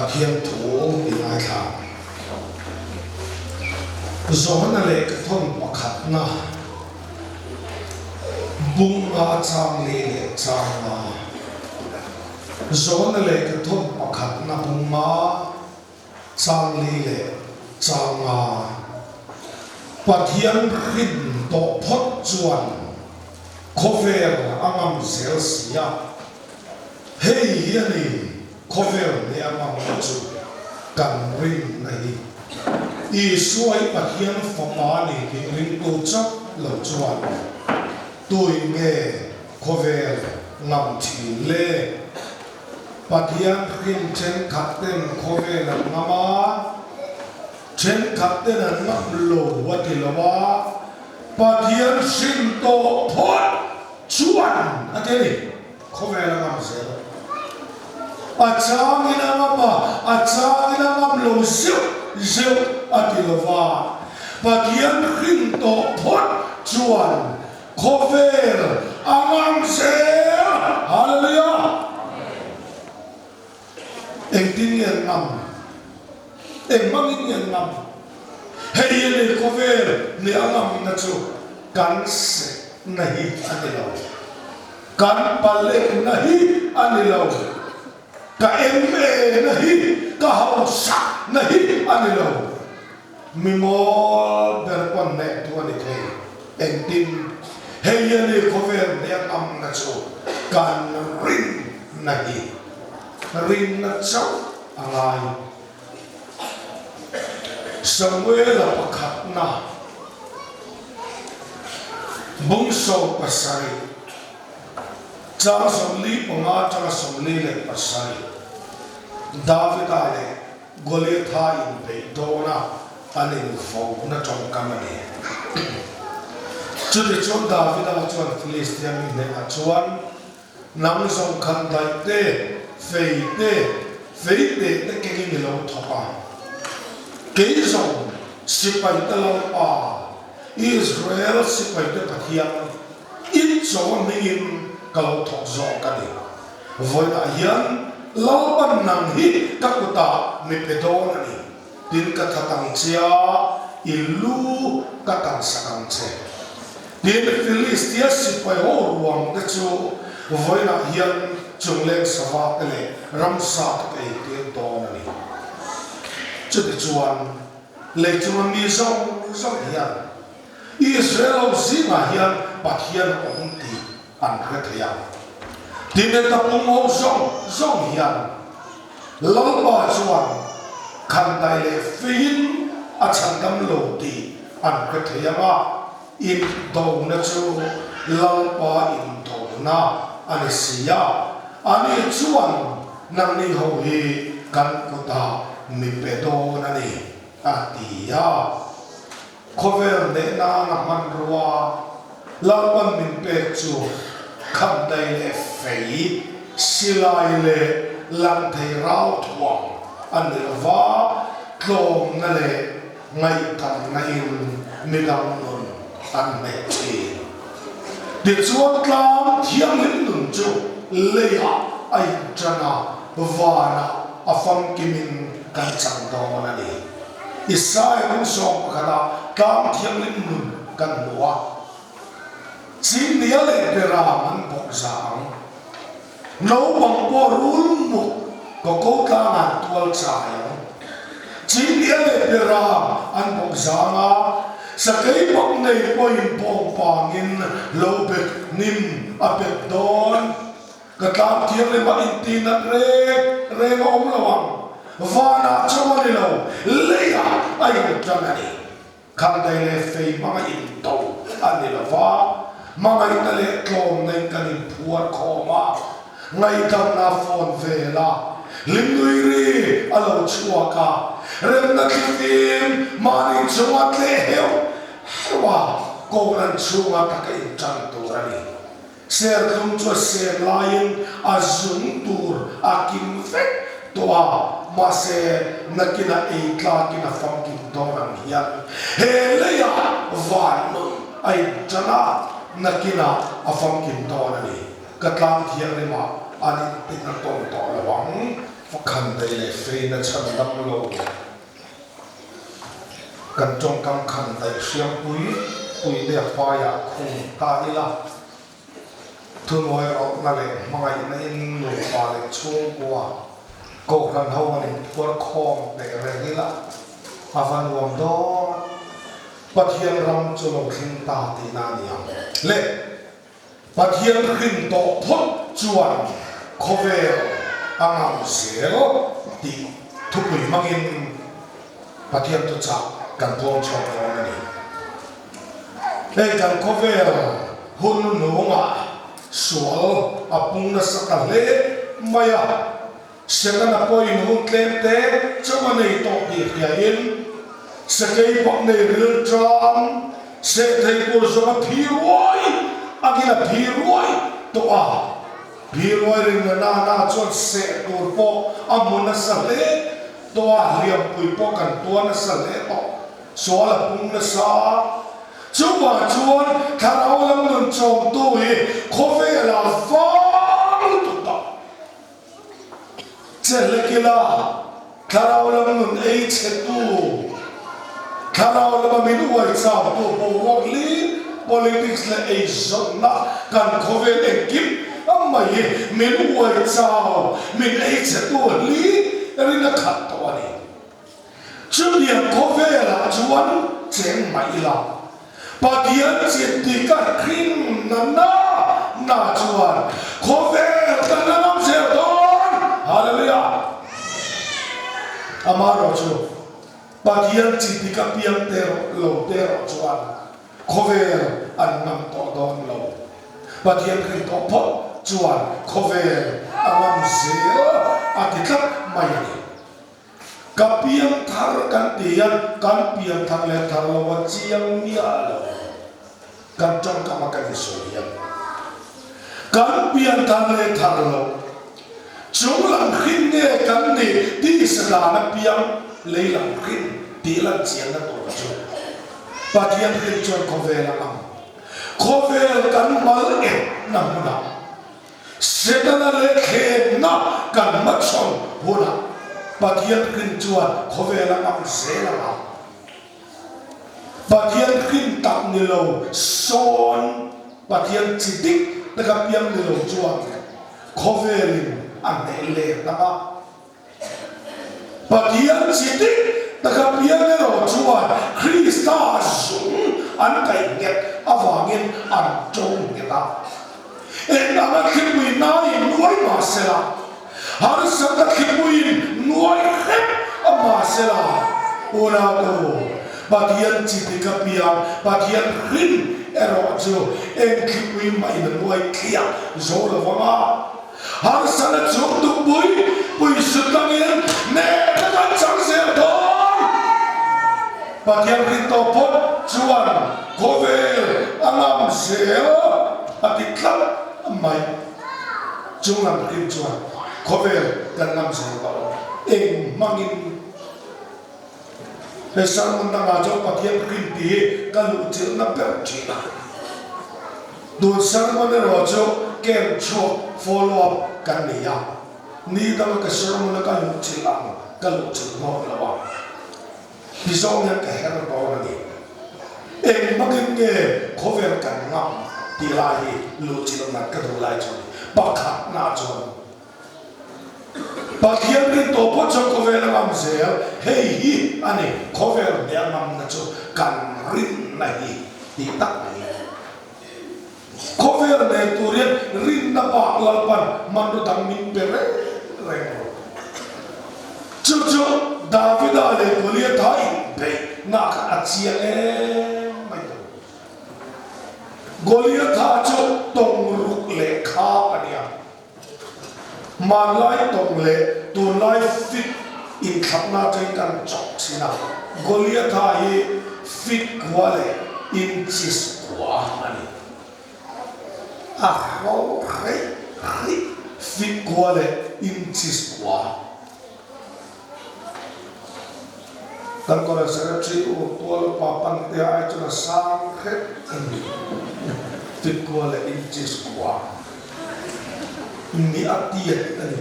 pathian thu in ai tha zona le ka thon pakhat na bunga chang le chang na zona le ka thon pakhat na bunga chang le chang na pathian rin to phot chuan khover angam zel sia hei yani khover ne angam chu kan rin nei i suai pathian famani ki rin tu chap lo chuan tui nge khover ngam thi le pathian rin chen khaten khover ngama chen khaten ngam lo wati lawa pathian sin to phot chuan ateli khover ngam zel achang ina ngama achang ina ngam lo zeu atilova pathian rin to phot chuan khover angam zel hallelujah engtin yen ngam engmangin yen ngam hei le khover ni angam na chu kan se nahi anilo kan pale nahi anilo ka emme nahi ka hausa nahi anilo mimol berpon ne tuani thei engtin hei le khover ni angam na chu kan rin nahi rin na chau angai Samuel pakhat na bungso pasari chang somli ponga chang somli le pasari David ale Goliath in beidona anin fo na chong kamani chu de chon David ala chuan Philistia mi ne a chuan nam song khan dai te feite te kengin lo thopa cái dòng sipai ta lâu à Israel sipai ta pathian ít số mình in kalau thọ gió cái này với đại hiền lâu ban năng hi các cụ ta mi pedo này tin các thằng chia ilu các thằng sakang che tin Philistia sipai ho ruang te chu với đại hiền chung lên sava cái này ramsa cái tiền to này cho để chuan lấy chuan mi song hiền Israel gì mà hiền pathian ông ti an khret hiền tin để tập ông hậu song hiền lâu ba chuan khăn tay le phim a chan dam lo ti an khret hiền à in đầu na chu lâu ba in đầu na anh sia anh chuan nang ni hậu hi kan ko ta mi pedo nani atia khover ne na man ruwa lalpan min pe chu kham dai le fei silai le lang thei rau thuang an va tlom na le ngai kan na in midang nun an me chi de chuan tlam thiam lim nun chu le ai chana vana afam kimin kan chang do na ni Isai cũng song khana kam thiam lim nun kan nuwa chin nia le pera man bok sang no bang po rul mu ko ka na tual chai chin nia le pera an bok sanga sakai bok nei po in pong pangin lo bek nim apet don ka kam thiam le ma in tin na re om lawang vana chomani lo leya ai chanani kham dai le fei manga in to ani la va manga in le klom nei kanin phuat khoma ngai kam na phone ve la limnui ri alo chua ka rem na kim mani chuat le heu wa ko ran chua ka kai chang tu rani ser kum chu ser lain azung tur akim fe toa mase nakina eitla kina famkin donang hian heleya vanu ai chana nakina afamkin donani katlang thiang lema ani tikna tong to lawang phát khăn đây là phê nó chân đâm lâu cần trong cam khăn đây xiêm bùi để phá ya khung ta đi là thương ngồi ở那里mai nên người phá lại chung qua cổ khăn hậu này qua khom để về đi là à phần uống đó bắt hiện ram cho lòng kinh ta thì na niệm lệ bắt hiện kinh tổ thoát chuan khó về ang ang zero thì thúc đẩy mang in bắt hiện tổ chức cần buông cho nó này đây cần khó về hôn nụ ngã số apung na sa tale maya sẽ là coi nụ kem té cho mà này tổ đi hiện sẽ gây bọn này rêu tròn sẽ thấy cô cho phi ruồi anh là phi ruồi tổ à phi ruồi rình na na cho sẽ tổ po amun na sa lệ tổ à liam bùi po cần tua na sa lệ tổ số là bung na sa chúng mà chuan thà áo lắm luôn trồng tôi có vẻ là vang tụt tọ chết lấy kia là thà áo lắm luôn ấy chết tu thà áo lắm mình nuôi sao tu bộ vóc lý politics là ấy giống na cần có vẻ ekip mà mình nuôi sao mình ấy chết tu lý rồi nó khát to này chứ liền có vẻ là chuan chém mày là bagian cintikan krim na cuan kover tanam seton haleluya amaro chu bagian cintikan piang tero cuan kover annam to don lo bagian krim to pot cuan kover anam zero atikat mayani kapiang thar kan tiyan kan piang thar le thar lo wa chiang mi alo kan trong ka makan soya kan piang thar le thar lo chung lang khin ne kan ni ti sa na piang le lang khin ti lang chiang na to chu pa tiang khin chon ko ve la am ko ve kan mal e na na sedana le khe na kan ma chon hona bắt hiện kinh chuan khó về là ăn dễ là ăn bắt hiện kinh tạm như lâu son bắt hiện chỉ tích để gặp piang như lâu chuan khó về liền ăn để lệ là ăn bắt hiện chỉ tích để gặp piang như lâu chuan Christa dùng ăn cái nghẹt avangin ăn trông nghẹt à em đã khi mình nói nuôi mà sẽ là harus sangat kipuin nuai khép ama sela ora do bagian citi kapiang bagian rin ero jo en kipuin mai nuai kia zo la wanga harus sangat jom tu bui sutangin ne kan chang se do bagian rin to pot chuan kovel angam seo atiklam mai jungang rin chuan khó về gần năm giờ bảo em mang in để sáng hôm nay cho bà thiên kinh tế các lũ chữ nó béo chỉ là đồ sáng hôm nay rồi cho kem chuột follow up cái này à ni đâu cái sáng hôm nay các lũ chữ làm các lũ chữ ngon là bao ví dụ như cái hết nó bao nhiêu em mang in nghe khó về gần năm thì lại lũ chữ nó cái đồ lại cho bạc hạt na cho bagian rin to po cho ko ve na am se hey hi ani ko ve de am na cho kan rin na hi ti tak ni ko ve ne tu rin na pa lalpan mandu dang min pe re chu David ale Goliath thai pe na ka achia e mai to Goliath tha cho tong ruk le kha ania man lai tong le tu lai fit in khap na trên kan chok china Goliath hi fit kwa le in chis kwa ani a ho hai fit kwa le in chis kwa tan ko la secretary u to pa pan te ai chuna sang khet fit kwa le in chis kwa ni atiet ani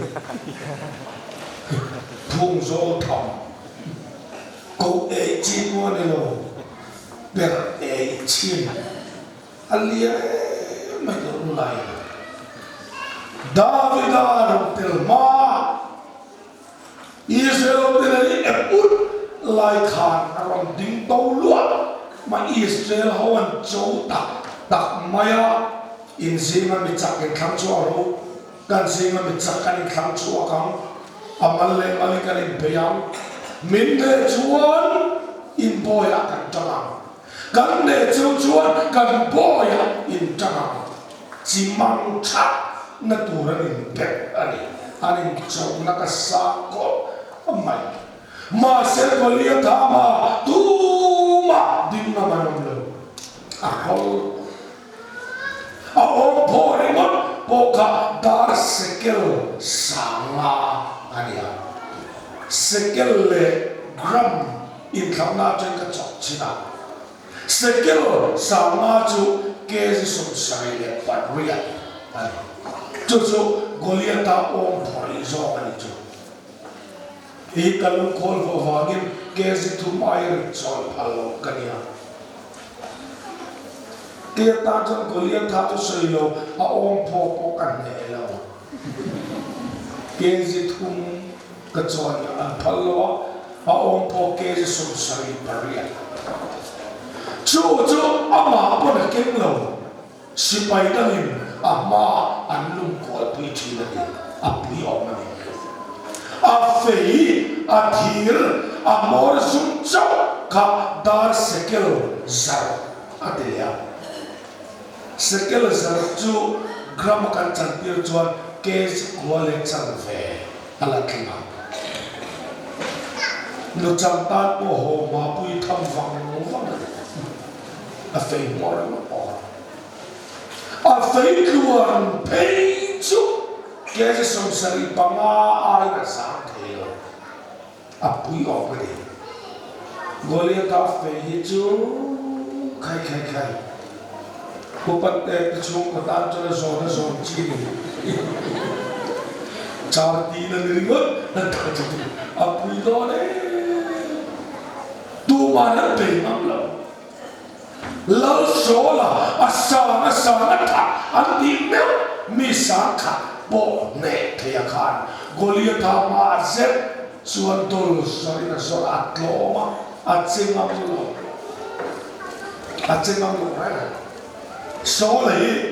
phung zo thầm cô ấy chi mua này rồi biệt ấy chi anh lia mày đâu lại David Aram tel ma Israel tel eput lai khan aram ding tàu luat mà Israel hawan châu tak maya in singa mi chak in khang chu aro kan singa mi chak kan in khang chu akang amal le mali kan in beyam min de chuan in boya kan de chuan kan boya in tangang chimang chat na turan in pek ani chau na ka sa ko amai ma ser ko lia tha ma tu ma din na manom lo ahol aom pore ngon poka dar sekel sanga ania sekel le gram in khamna chen ka chok china sekel sanga chu ke som sai le patria ani chu Goliath om pore zo ani chu e kalung khol vo wagin ke thu mai chol phalo kania Dia tajam Goliath tu selo a om po kan ne lo kezi thum kachon an phalo a om po kezi som sari paria chu ama po na ken lo sipai dangin ama an lung ko pi thi la ni a pi om ni a fei a thir a mor sum chau ka dar sekel zar adeya Sekel zarju gram kan chantir chuan kes gwale chanve ala kima nu chantan po ho ma pui tham wang a fei mor ma a fei kuan pei chu kes som sari panga ai na sa thelo a pui o pare gole ka fei chu khai Kupat te chung katan chole zona zon chini char ti na niringot na tajo apui do ne tu mana pe mam lo sola asana tha anti me mi sa kha bo ne thea khan Goliath ma zet suan dol sari na so atloma atsingam lo so lấy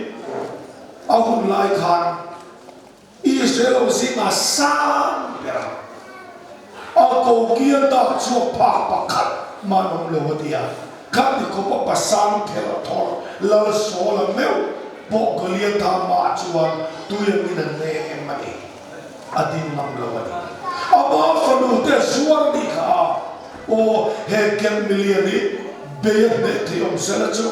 ông lại khan Israel xin mà sang ông cầu kia ta chua pa khát mà nông lúa dia khát thì có ba sang theo thor lỡ so là mèo bộ Goliath mà chuan tu yang mình nè em mày adin nông lúa ông bảo phần đầu tiên suar đi cả o hekel million đi bây giờ thì ông sẽ là chú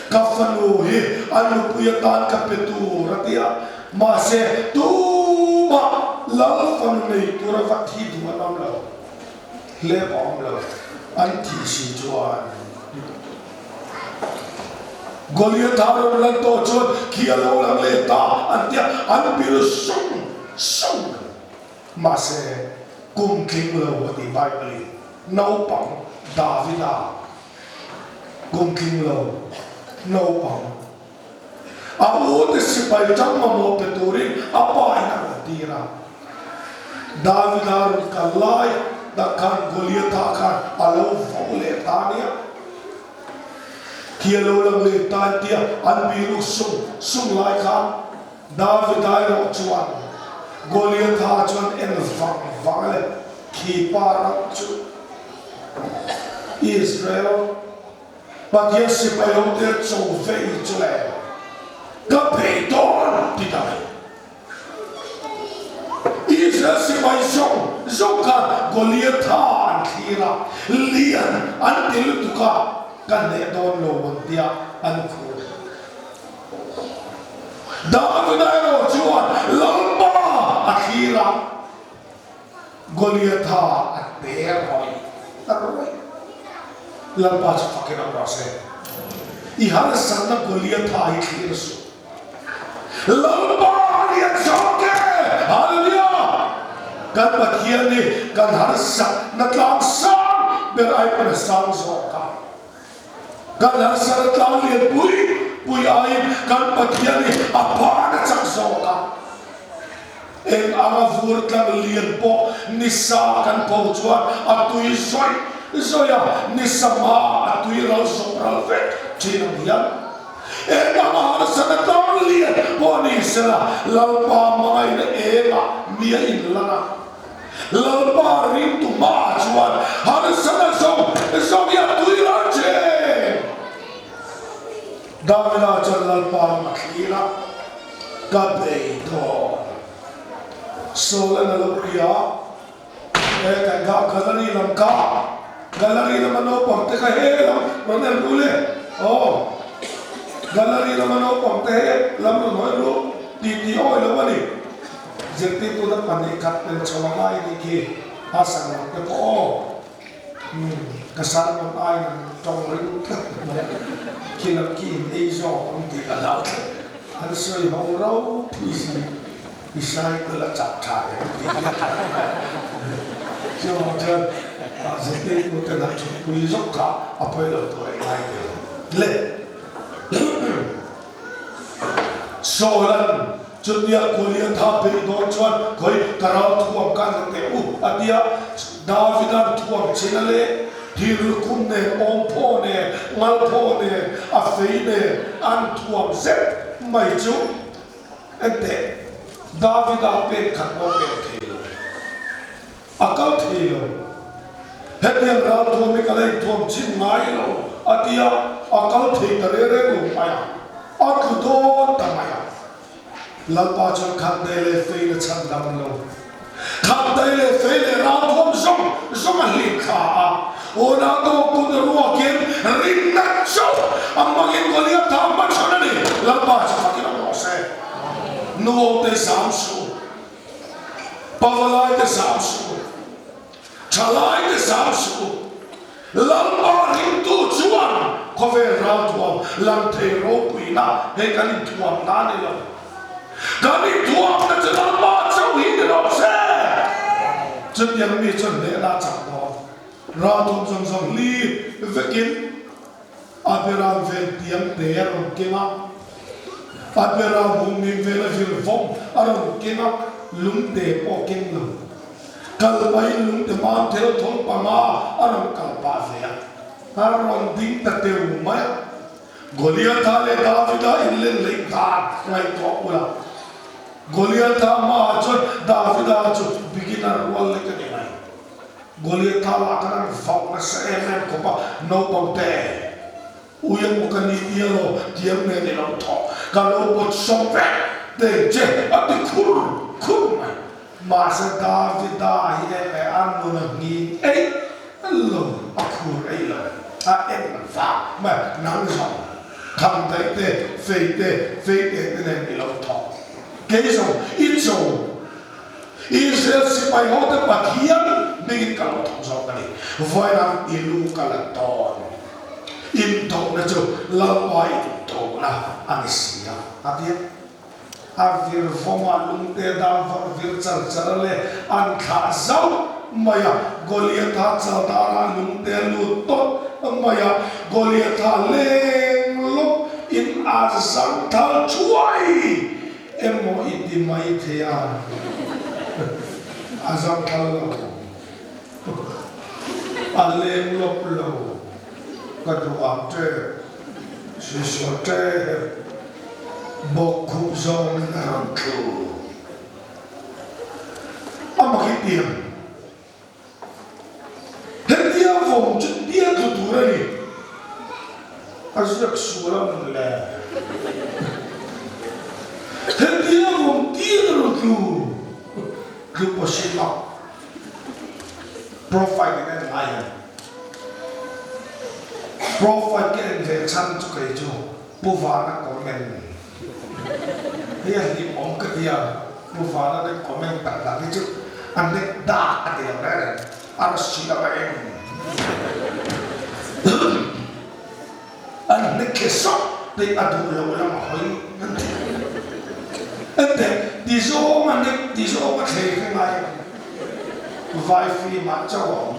kafanu hi anu puyatan kapetu ratia ma se tu ma la fan nei tura fathi du nam lo le bom lo an thi si chuan Goliath aro lan to chon kia lo lang le ta an tia an bir sung ma se kum king lo wa di bible no pang Davida kum king lo no pang awo te sipai chang ma mo peturin apa ina tira David ar kalai da kan Goliath kan alo vole tania kia lo lang le ta tia an biru sung lai khan David ai ro chuan Goliath chuan en vale ki para chu Israel but yes if I don't get so very to land the pay don pitai Israel si mai so ka Goliath an khira lian an til tuka kan ne don lo dia an khu David ro chuan lamba akhira Goliath at there hoi lamba chu fucking rase I har sanna Goliath hi khirsu lamba ya choke hallelujah kan pathian ni kan har sa na tlang sang ber ai pan sang zo ka kan har sa tlang li pui ai kan pathian ni apa na chak zo ka em anga vur tlang lian po ni sa kan po chuan atui zoya ni sama atui ral zo ral ve chin hian em anga sa tlang lian po ni sa lalpa mai na ema mia in lana lalpa rim tu ma chuan har sa zo ya tui ral che Davila lalpa makhira ka be do so la la priya ka galari lamka galari la mano pam te ka he lam manel bule oh galari la mano pam te he lam no ro ti oi lo wani jeti tu da pani kat pen chawanga ni ki asang ke po kasar mon ai na tong ri ki lam ki ei zo om ti ka lao han soi ho ro Isai telah cakap, jangan jadi kita nak cuci juga apa yang tu yang le. Soalan jadi kuliah tapi doakan kau kerana tuan kan te adia Davidan tuan cenale dirukune ompone ngalpone afeine antuam zep maju ente David ape khatmo pe thelo akal thelo hetiam ra thom kalai thom chin ngai lo atia akal the tare re lo maya akdo tamaya lalpa chon khandele feile chandam lo khandele feile ra thom som li kha ona do kun ro ken rinna cho amagin kolia thamma chonani lalpa chakina lo se no te samsu pavalai te samsu chalai te samsu lalpa rintu chuan kove ratuam lante ropuina he kani tuam nani lo kani tuam na lalpa chau hin lo se chut yang mi chun le na chak do ratum jong li vekin aberam vel tiam te rom kema Apera bumi vela fil vom aron kena lumte poking lum kalpai lumte ma tel thol pama aron kalpa fea aron ding tate umaya Goliath le Davida ille leika right ula Goliath ma chon Davida chu beginner wal le kanai Goliath la kana fok na se em ko pa no ponte uyang bukan dia lo diam ne lo tho kalau buat sompet deh je abdi kur masa David hihe anu nangi lo akur lo fa ma nang song kam te feite ne lo tho keso itso Israel sipai hote pakian bingit kalau thong so kali voi nang ilu kalaton into na jo lawai into na anisia abia avir foma lungte da vir charle an khazau maya Goliath chadara lungte lu to maya Goliath leng lo in azang thal chuai emo idi mai thea azang thal lo aleng lo Kadruam te, sisote, boku zong nangku. Amak idiam. Hendia vom dia tutura ni. Azrak suram le. Hendia vom dia rutu. Kuposila. Profile dengan lain. Prophet ke về chăn cho cái chỗ bố vợ nó có mình thế là đi bóng cái gì bố vợ nó có mình đặt là cái chỗ anh đấy đa cái điều đấy này anh chỉ là em anh đấy kết sốc thì anh đủ lâu lắm hỏi anh đấy đi số mà đi số mà thấy cái này vai phi mà cháu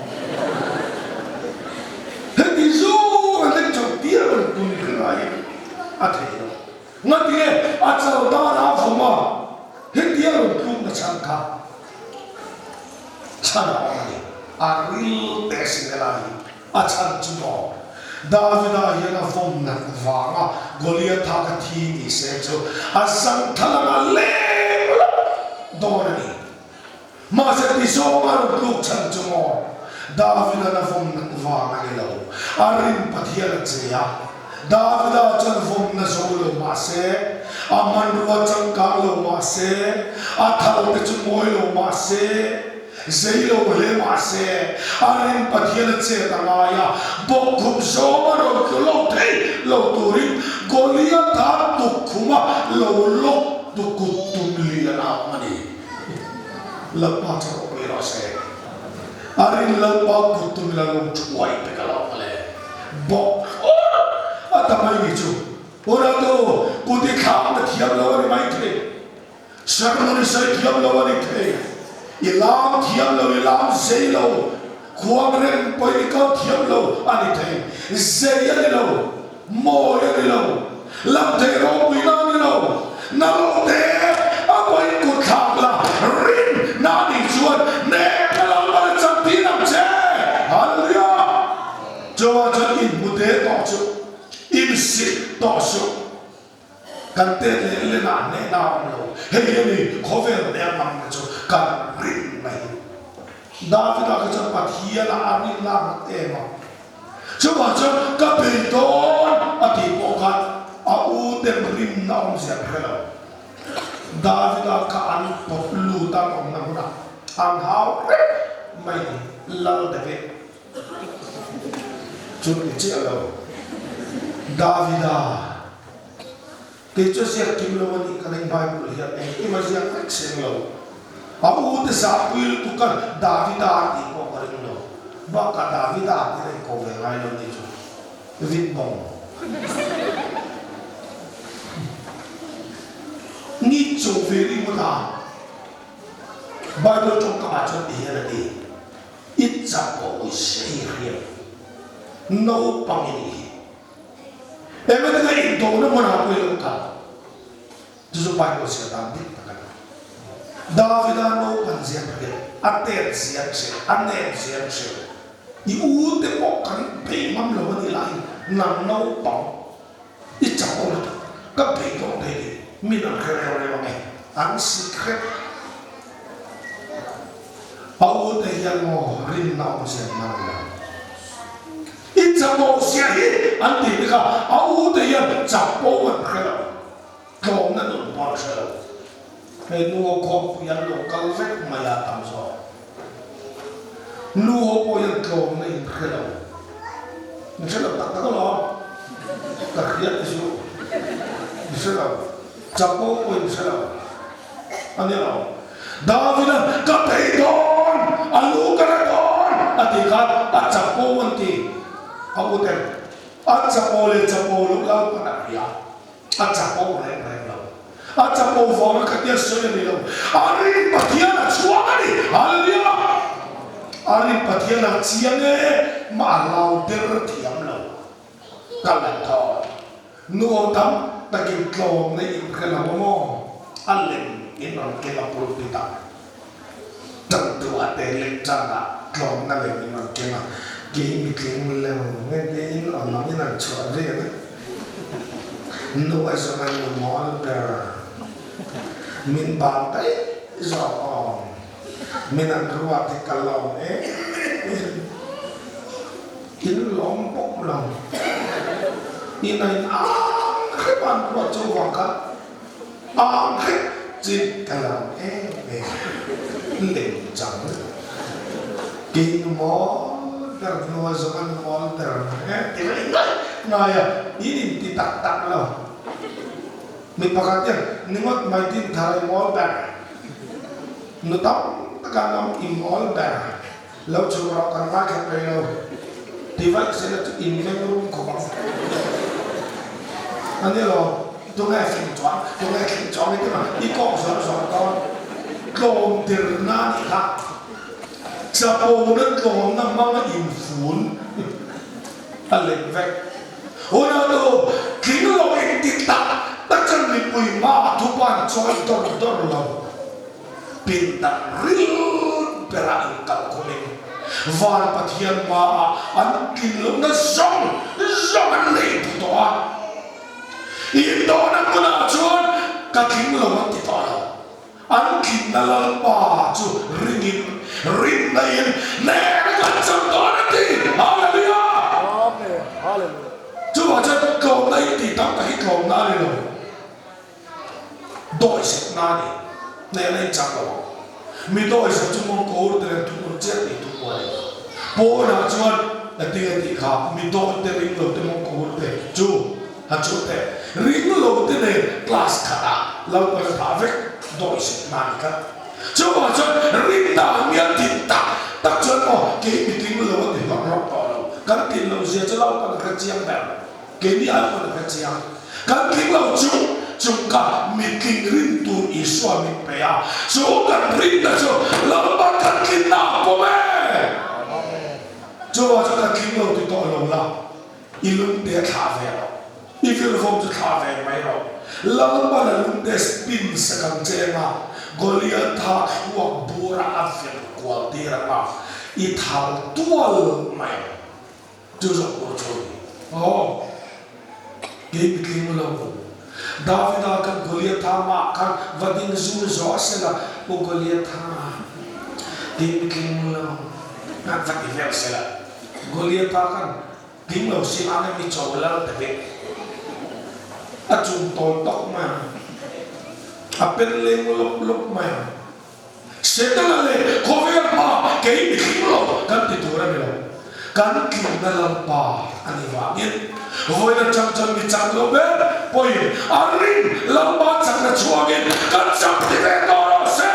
thế thì dù anh lên trong tia rồi tụi mình nói à thế đó ngắt kia à cháu ta đã phong mà thế tia rồi tụi nó chẳng cả chẳng nào này à real test này là à chẳng chung đó David hiện là phong nặng vàng Goliath thà cái thi đi xem cho à sang thằng là lẹ đó này mà sẽ đi số mà lúc chẳng chung đó David là phong nặng vàng cái lâu Arin pathia là gì à David là chân phong na số lâu mà sẽ Aman ruột chân cá lâu mà sẽ thằng cái chung môi lâu mà sẽ dây lâu lệ mà sẽ Arin pathia là gì ta ya bốc khum số mà rồi cứ lâu thế lâu tuổi Goliath thà tục khum mà lâu lốc tục cụt tum lìa nào mà đi lập mà cho cái đó sẽ Arin lang pag gutom lang ng chuway pagkalaw pala bok tamay nicho ora to kuti kham na thiam lawa ni mai the sarmoni sai thiam lawa ni the ilam thiam lawa ilam sei law khuam ren poi ka thiam law ani the sei ani law mo ani law lam the ro pi na ni law na lo te apoi ku kham la rin na ni chuan ne cho in một thế tỏ sự in xịt tỏ sự cần tên lên là nè nào đâu hay này khó về là đem bằng cho cần rình này David là cái chân bát hiền là anh làm em mà chứ mà cho các bên đó thì có cái u tên rình nào sẽ phải đâu David là cái anh bộc lưu ta còn nằm đó anh háo mày lal David chút cái chuyện đâu David cái chỗ xe kim lâu anh cái này Bible hiện nay cái mà xe cách xem lâu áo ute sa pil tu kan David thì có cái lâu ba cả David thì này có về ngay lâu đi chú David bông nghĩ chung về đi một là Bible trong các bạn cho đi là đi ít chắc có cái gì hiện no pangini em ấy cái in đồ nó muốn học cái lâu cả chứ không phải có sự đảm biết tất cả David no pan ziang cái aten ziang se anen ziang se i u te bọc cắn bể mắm lâu đi lại nằm no pang ít chắc có được các bể đó đây mình ăn cái này này bằng ăn secret au te yang mo rin nào ziang mang ít chậm bộ xe hết anh thì cái áo thì anh chậm bộ mình cái đó còn nó đụng vào sợ hay nuo cọp anh đụng câu vết mà ya tầm so nuo bộ anh còn này cái đó mình sẽ làm tất cả đó tất cả những cái số mình sẽ làm chậm bộ mình sẽ làm anh nhớ không David các thầy con anh lu cái đó anh thì khác chậm bộ anh thì Aku tem, aja boleh lau pada dia, aja boleh lau, aja boleh kerja sesuai ni lau. Ari patian suara ni, haleluya. Ari patian siang malau tertiam lau. Kalau thọ, nuo tam takin klom ni kalau mo, alem inon kela pulpita. Tentu ada lencana klom na lem inon kela. Cái mình làm nghe cái nó nói như là chợ vậy đấy, nuôi sao mà món bè, mình bán đấy, rõ mình ăn ruột thì cả lòng ấy, kín lom bốc lòng, như này cái bạn ruột cho vàng cả, cái chỉ cả lòng ấy về liền chẳng, kín món Terus zaman Walter, nah ya ini ditak-tak loh. Mipakatnya, ningot may din thare Walter. Nutap takanam im Walter. Law churok kan makat kayo. Tiwag sila in memorum ko bang. Ano lo? Tunga king chuan itu mah. Ikaw sa kon. Klom tirna ni ka. sapo na ko na mga infun alevek ona to kino intita takan ni pui ma tupan soal dor lo pinta rin pera angkal kuning van pathian ma an kilo na zong an lei putoa ito na kuna chuan kaking lo ti to an kin na lal pa chu ringin ring na yin ne ka chang to na ti hallelujah amen hallelujah chu wa cha ko nai ti tam ka hi ko na le lo doi se na ni ne nei chang lo mi doi se chu mong ko de tu mo che ti tu ko po na chuan na ti kha mi doi de ring lo te mong ko de chu ha chu te ring lo te ne class khata lo pa ta vek doi se na ka chu wa chu ring da mi ti ta ta chu mo ke mi ring lo te lo ro to lo kan tin lo je chu lo pa ka chiang da ke ni a pa ka chiang kan ring lo chu ka mi king ring tu i swa mi pe ya chu kan ring da chu lo pa kan kin na ko me chu wa chu ka king lo ti to lo la i lung de kha ve lo if you want to have a mayo lamba la lunde spin sa kanjenga Goliath ha wa bura afel kwal tira ma ithal tual mai tu zo ko chori oh ge bikin lo David kan Goliath ma kan vading zu zo sela o Goliath ha ge bikin lo na vati ver sela Goliath kan ding lo silane mi chola te achun tol tok ma apen leng lop ma setala le cover ma ke lo kan ti tura me lo kan ki na lampa ani wa ngin hoi na cham mi chang lo be poi arin lampa chang na chuangin kan cham ti ve to se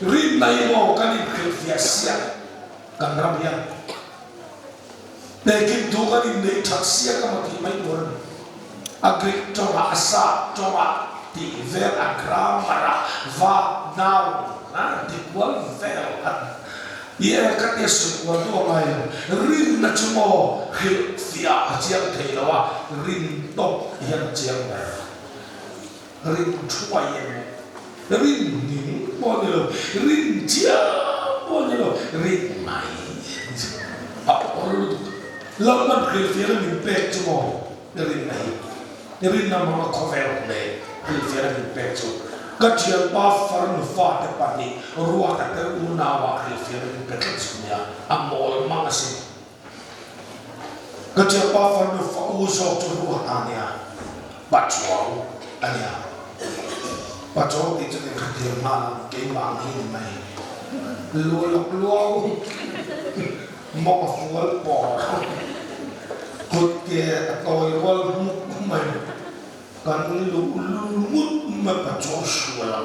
rin na mo kan i fiasia kan rabia lekin tu kan i nei thaksia ka mati mai turan agrik coba asa coba di ver agramara va now na di kual ver ia kat yesu kual tu mai rin na chumo hil fia ajiang thei lawa rin top yang jiang ba rin chua yen rin ni mo ni lo rin chia mo ni lo rin mai apol lawan hil fia ni pek chumo rin nai Neri nama mga cover le hilfera ni pecho. Kacil pa farnu fa te pani ruwa ta te unawa hilfera ni pecho niya amol mga si. Kacil pa farnu fa uso tu ruwa tanya pachuaw anya. Pachuaw di jadi kacil mana kembang ini mai. Luaw mga full por. Kut ke toy wal mai kan lu mut ma pa chos wala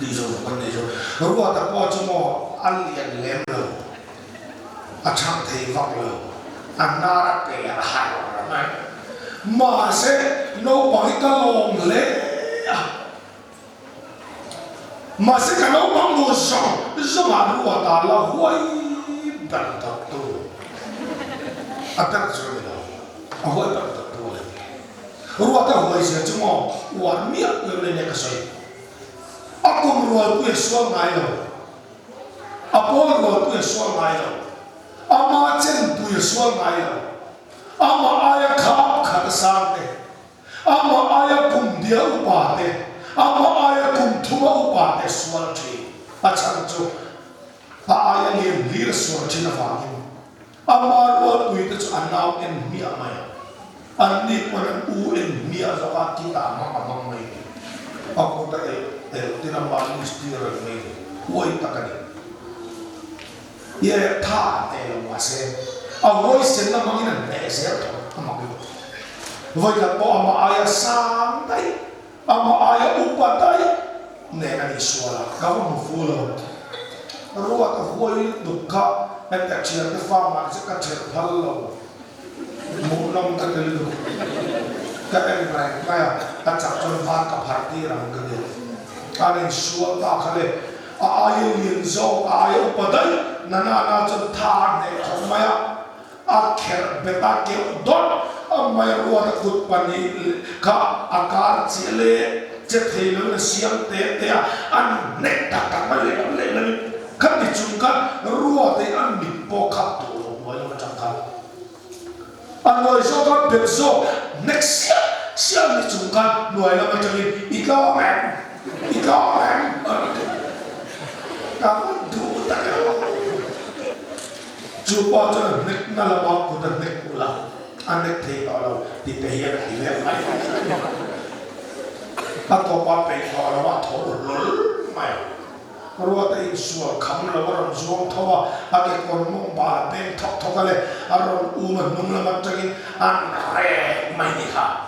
di zo kan di zo ruwa ta po chmo an lian lem lo a chang thei vak lo an na ra pe a hai ra mai ma se no pa ka long le ma se ka no bang mo so ma ruwa ta la huai ban ta tu a ta zo lo a huai ban ta ruwa ta huai se chmo wa miak le ne ka soi akum ruwa ku so ngai lo apo ruwa ku so ngai lo ama chen pu so ngai lo ama aya khap khat sang te ama aya kum dia upa te ama aya kum thuma upa te swal thi achang chu pa aya ni lir so china fa ni ama ruwa ku te chu anau en mi amai ani pun uen mia zakat kita mama mai aku tak tidak mahu istirahat mai woi takani ia tha wase awoi senna mangina nese amaku woi ka po ama aya santai ama aya upatai ne ani suara kau mufula ruwa ka woi dukha enta chia te fama ka che phallo một năm ta cái lục các em này mày ta chặt cho ba cặp hạt đi làm cái gì anh em xua ta cái này ai liền zo ai ở đây nana chân tha này không mày a kher beta kêu đốt mày ruột cút pani cả akar chile chết thì nó xiêm té té ăn nét ta mày lên khát đi chung cả ruột thì ăn bị bỏ khát tụ rồi nó chẳng khát anh nói số các biệt số next xiêm đi chung cả rồi nó chẳng đi ít lo em cảm ơn đủ tất cả chú bao giờ nick nó là bao của nick của là anh nick thì đó là đi thể hiện thì lên máy ta có ba bề đó là ba thổ lối mày rồi ta xua khăm là ba rồi xua thua à cái con mông ba bên thóc thóc cái này à rồi mình nung là mặt trăng anh rẻ mày đi ha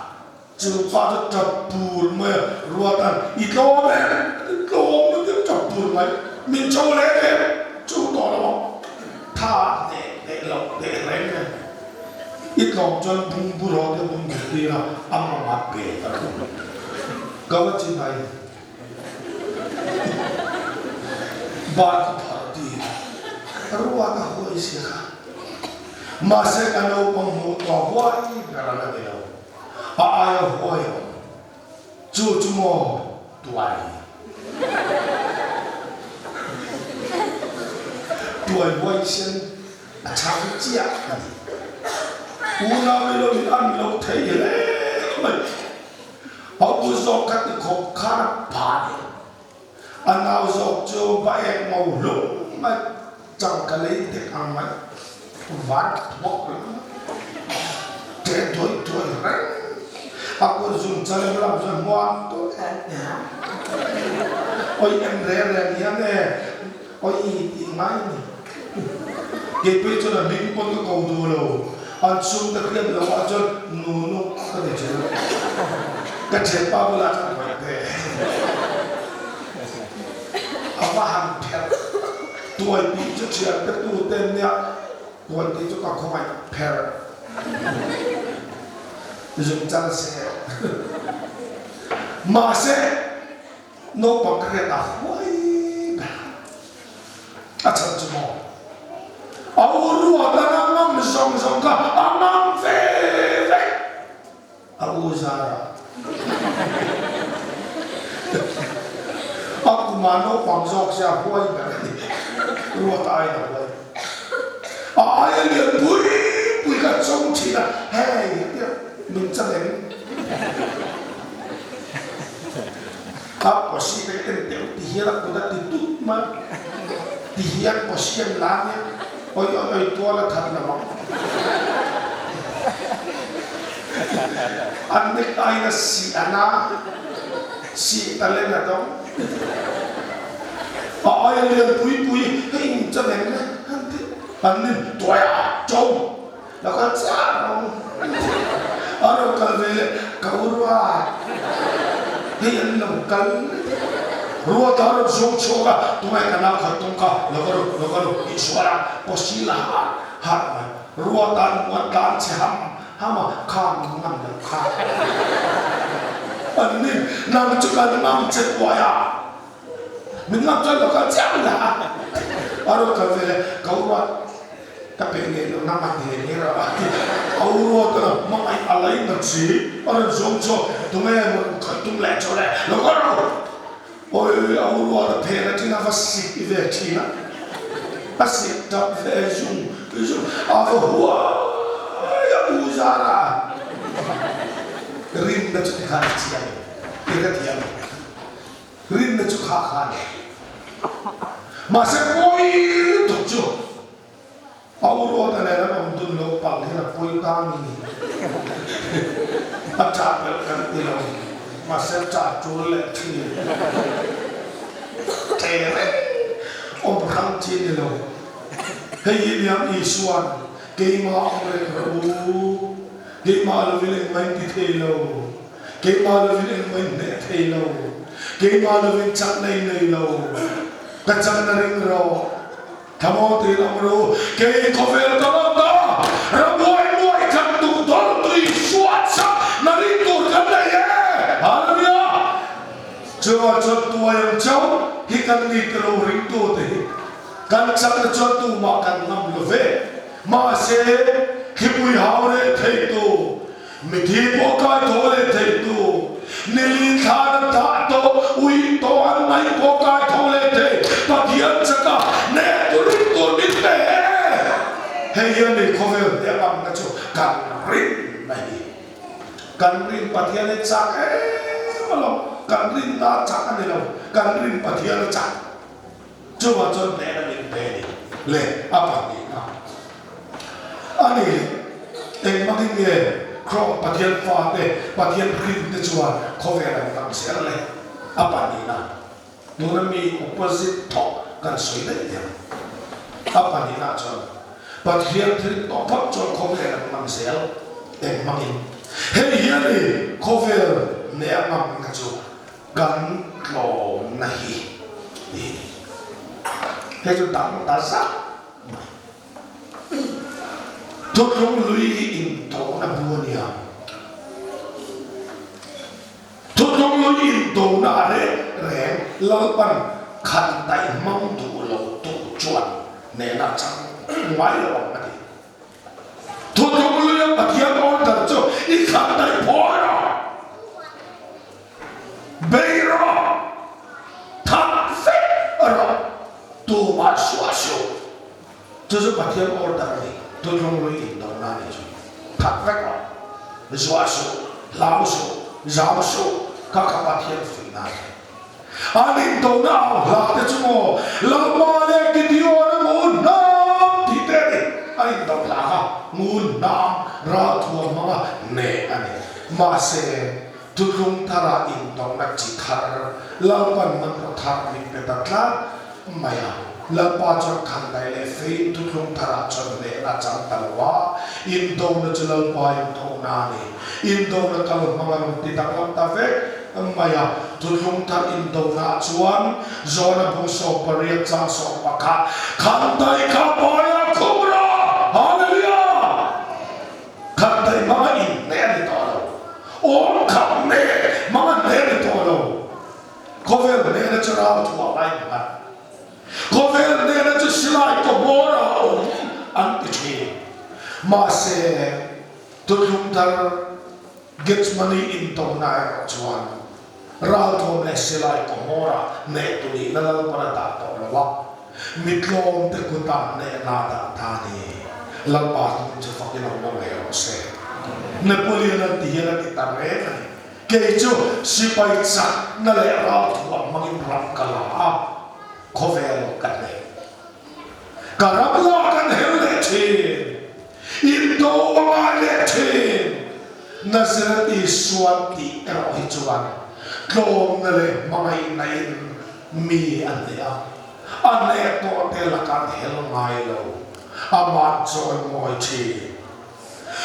chú bao giờ chập bùn mày rồi ta ít lo nó chập bùn mày mình châu lấy em chú đó là tha để lộc để lấy này ít lộc cho bung bù rồi để bung cái gì là âm mà mát bể đó câu cái gì này ba cái party rồi cái hồi xưa mà sẽ cái nào bằng một tòa hoa gì đó là cái nào ai hoa chú mò tuổi tuổi quay sen trắng chia una với lo ăn lo thấy đấy mà họ cứ dọc các cái khổ khá phá anh nào dọc cho ba em màu lủng mà chẳng cái lấy được ăn mà vắt bốc trẻ tuổi răng aku dùng cho nên làm cho ngoan tôi ăn nhá ôi em rẻ nhá nè ôi ý máy nè cái bây giờ là mình còn có cầu đồ đâu anh xuống đặc biệt là anh cho nó cái gì chứ cái chuyện bao nhiêu là chẳng phải thế ông hàng phèn tuổi bị cho chuyện cái tu tên nhá tuổi thì cho cả không phải phèn dùng chân xe mà xe nó bằng cái là hoài à chân chú mò aku ruat dan amam song ka amam fe aku Zara aku mano pangsok sia huai berani ruat ai na huai ai le bui ka song chi na hey mình chân đến apa sih beken teu tihiak kuda ditut ma tihiak posien lanya oi tua là thật là mong anh biết ai là si ana si ta lên là đó ai liền bui hình cho nên anh nên tuổi trâu là con cha không ở đâu cần về cầu ra thì anh làm cần ruột đó là giống chỗ cả tụi mày cần nào khởi tung cả nó có được Israel posila hạt mà ruột tan ruột tan sẽ ham mà kham ngâm được kham anh nên nằm chỗ cần nằm chết quá à mình nằm chỗ nó có chắc là ở đâu cần về cầu ruột các bạn nghe nó nằm ăn thì nghe rồi cầu ruột đó mà mày ở lấy nó gì ở đâu giống chỗ tụi mày muốn khởi tung lại chỗ này nó có đâu ôi ông ruột là thế là chỉ là phát xịt về chỉ là phát xịt tập về dùng hoa ya uzara rin na chút khát chi ai cái thiệt rin na chút khát mà sẽ coi thuộc chưa ông ruột này là ông tuân lâu bằng thế là coi cam gì bắt chặt được cái gì đâu mà sẽ trả chú lệ thì thế đấy ông khăn chi đi đâu hay gì làm Isuan cái mà ông này rồi cái mà là vì mình đi theo lâu cái mà là vì mình để theo lâu cái mà là vì chắc này lâu cái chắc này rồi tham ô thì làm rồi cái có vẻ là đó rồi mỗi thằng tụ đó tùy soát sắc nó đi tụ cái này Hallelujah. Cho tuổi cháu hi kan ni tro ring tu te kan chak na chon tu ma kan nam lo ve ma se hi pui hau le thei tu mi thi po kai tho le thei tu nili than ta to ui to an mai po kai tho le thei pa thian chaka ne tu ring tu ni te he ye ni khovel ya kam na chu kan ring mai kan ring pa thian le chak malo kan ring na chak ani lo kan ring pa thian le chak chu ma chon ne na min pe ni le apa ni na ani eng ma ki ye kro pa thian fa te pa thian ring te chuan khovel an kam se le apa ni na nu na mi opposite thok kan soi le ya apa ni na chon pa thian thrin to phap chon khovel an kam se eng ma ki he hian ni khovel ne amam ka chu kan lo na hi he chu tam ta sa tot long lui in to na buania tot long lui in to na re lo pan khan tai mang tu lo tu chuan ne na chang mai lo ma di tot long lui pa thian on ta chu I khan tai pho Beira, thằng phép rồi, tu mà xóa số, tôi sẽ bắt thêm order này, tôi không nói in đâu nào này chứ, thằng phép rồi, xóa số, lao số, giáo số, các bắt thêm phi này, anh in đâu nào, là thế chứ mà, làm mà lên cái điều nó muốn nam thì thế này, anh in đâu là ha, muốn nam ra thua mà nè anh, mà sẽ tulung thara in dong nak chi thar lapan man ko thar ni petatla maya lapa chon khan dai le fe tulung thara chon le na chang talwa in dong na chalal pa in thong na ni in dong na kal mangar ti takam ta fe maya tulung thar in dong na chuan zona bung so pariat cha so pakha khan dai ka paya khumra hallelujah khan dai ma in ne ni to ôm khắp nè mà nè đi to đâu có vẻ nè nó cho ra thua lại mà có vẻ nè nó cho xí lại có bố ra ôm ăn cái gì mà sẽ tôi không thà get money in tông này chuan ra thua nè xí lại có bố ra nè tụi đi nó làm para ta to là vợ mít lom te cô ta nè na ta ta đi làm ba tụi cho phát cái lòng mong hè nó sẽ Napoleon ang tiyan at itarek kaya ito si Paitsak na lera tuwang mag-imprap ka lang kovelo ka na karapla ka na heletin ito ang aletin na sila iswati erohituan klong na le mga inayin mi anaya aneto telakan helngaylo amatsoy mo iti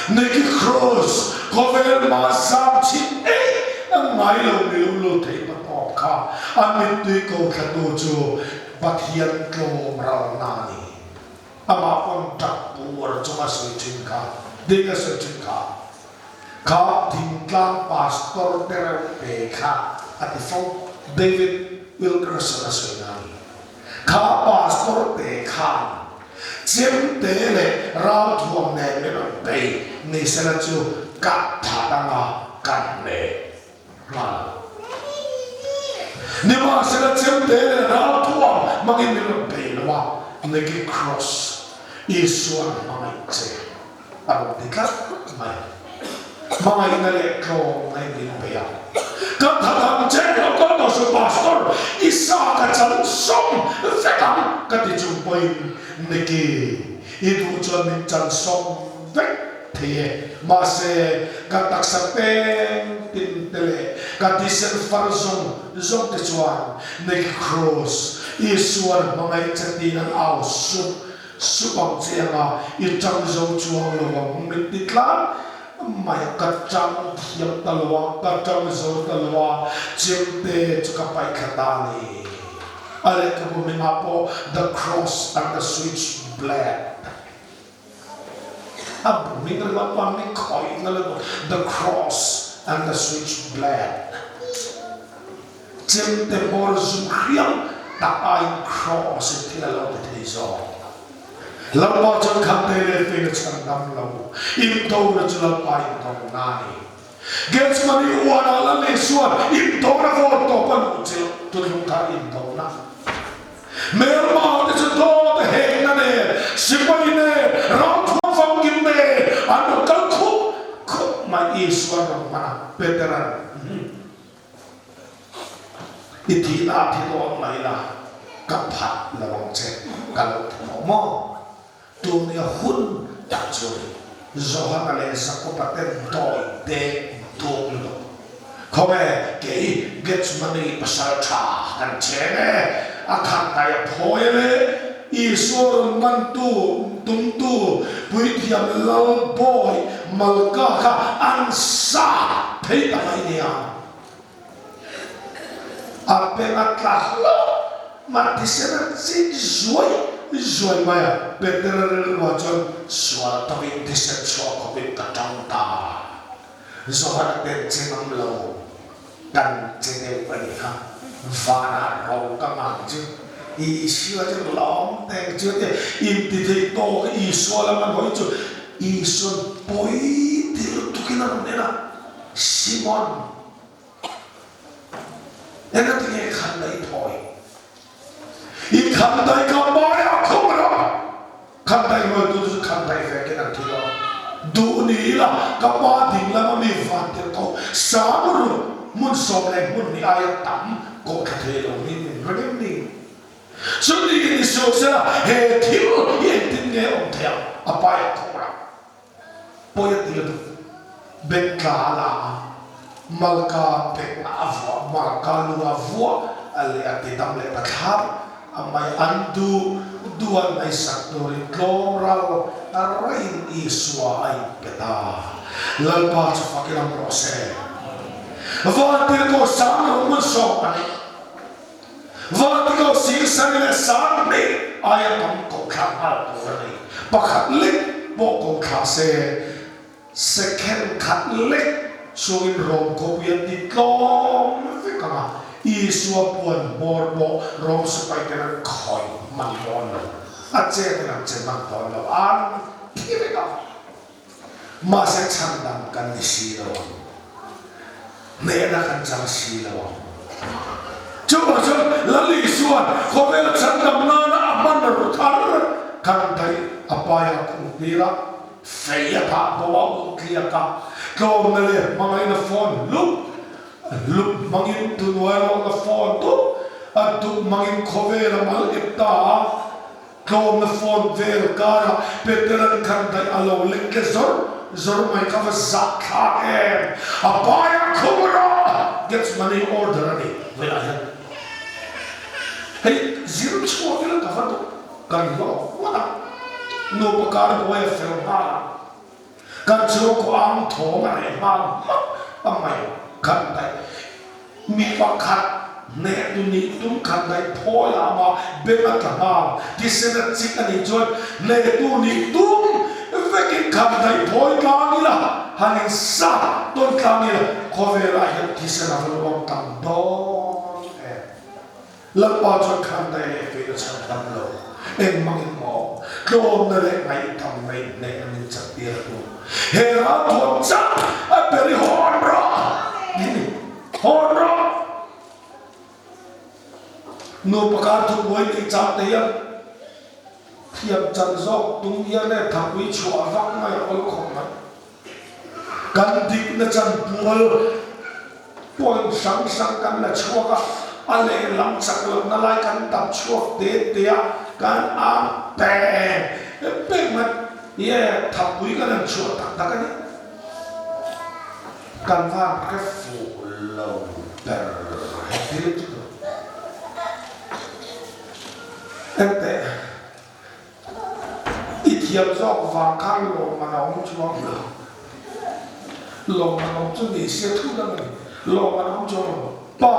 Niki cross, cover my subject. Ang mailo nilulo tayo patoka. Amit tuy ko kadojo, bathian ko maraw nani. Amapon takpur sumasuntin ka, di ka suntin ka. Ka tingklang pastor pero peka at ifong David Wilkerson na sunani. Ka pastor peka. Chiếm tế lệ rao thuồng nè với đồng bầy Nì sẽ là chú cắt thả đăng cắt nè Mà Nì mà sẽ là chiếm tế lệ rao thuồng Mà cái đồng bầy là mà Nì cái cross Ý xuân mà ngay chế À đồng tí cắt mày Mà ngay nè lệ klong ngay nì bầy à Cắt thả đăng chế nó có đồ sư pastor Isa ka chan song Vekam Cắt đi chung bầy Niki itu chuan min chan song vek thie ma se ka tak sa pen tin tele ka ti sen far zong te chuan neki cross I suan mangai chati nan au su bang chianga I chang zo chuang lo wang mit titlan mai ka chang thiam talwa ka chang zo talwa chimte chukapai khatani Ale kamu mengapo the cross and the switchblade. Abu mingal apa mengkoi ngalago the cross and the switchblade. Cem tempor zumriam ta ai cross thì là lâu để thấy rõ lâu bao chân khăn đây là phải là chân năm lâu im đâu là chưa lâu bao im đâu này gets money uan ala le suan im đâu là vô tổ quân chịu tôi không thấy im đâu na mèo mà thì sẽ to thì hẹn na nè simple nè rau thua phong kim nè anh được cắn khúc mà Israel mà veteran ít thì là thì đó này là cấp phạt là bằng chế cả lúc mò tôi này hun đặt rồi rồi hắn là sẽ có bắt tên đòi để đồn không phải cái get money pasal cha kan chế này akan tay phôi này Israel man tu tung tu buổi tiệm lâu boy malka ka ăn sa thấy tại này à apengatlah mati sana si zuai maya better wajon suara tapi desa suara kopi kadang ta zohar dan cenam lo dan cenam perikah vana rong kamang je isu aja long teng je inti je to isu alaman hoi je isu boy tiru tukinan nena Simon nên nó nghe khăn đấy thôi ít khăn đấy có bao nhiêu không đó khăn đấy mà tôi khăn đấy về cái nào thì đó đủ ní là có ba tiếng là mà mình phản tiền câu sáng rồi muốn sống này muốn đi ai tắm có cái thế đâu mình rất em đi cho nên cái số sẽ hệ thiếu hiện tin nghe ông theo à bao không đó bao nhiêu tiền bên cả là malka pek avwa malka lu avwa ale ati tam le pathap amai andu duan ai saktori gloral arain iswa ai peta lalpa chu fakiram rose vatir ko san mun so ani vatir ko sir san le san ne aya tam ko kham al to ni pakhat lek bo ko khase second khat lek suin rom ko pian di klom ve kama isua puan borbo rom supai tenan khoi man mon ache tenan che man ton lo an thi ka ma se chang dam kan ni si lo ne na kan chang si lo chu la li suan ko ve chang dam na na man ru thar kan dai apaya ku pira feia pa bo kia ka câu này là mang anh là phone lúc mang in tu nuôi mang là phone tu anh tu mang in khove là mang ít ta câu là phone về cả Peter kan đại alo lên cái zor mai ka va zakha em apaya khumra gets money order ani vậy là hết hey zero chua cái là ka va tu kan lo what no pakar boy film ha kan chua ko ang tho ma ne ma amai kan dai mi pakhat ne tu ni tum kan dai pho la ma be ma ta ma disena chik ani joy ne tu ni tum vekin kan dai pho ka ni la hanin sa ton ka ni la ko ve la ya disena lo tam don la pa cho kan dai ve cho tam lo em mang mò đồn này ngày thầm này này mình chặt tiền luôn hera thôn chắc anh bị hòn rồi nô bạc cá thu bôi cái chặt tiền thiệp chân dọc tung yên này thằng quý chùa vắng mày ôi khổng mày căn địch nó chân buồn sáng căn là chùa cả anh lại làm sắc lắm nó lại căn đập chùa tê kan ape pegmat ye thapui kan chua tak kan kan va ka fu lo per hetir tu ente itiam zok va kan lo manong chuang lo manong chu ni se thu da lo manong chu pa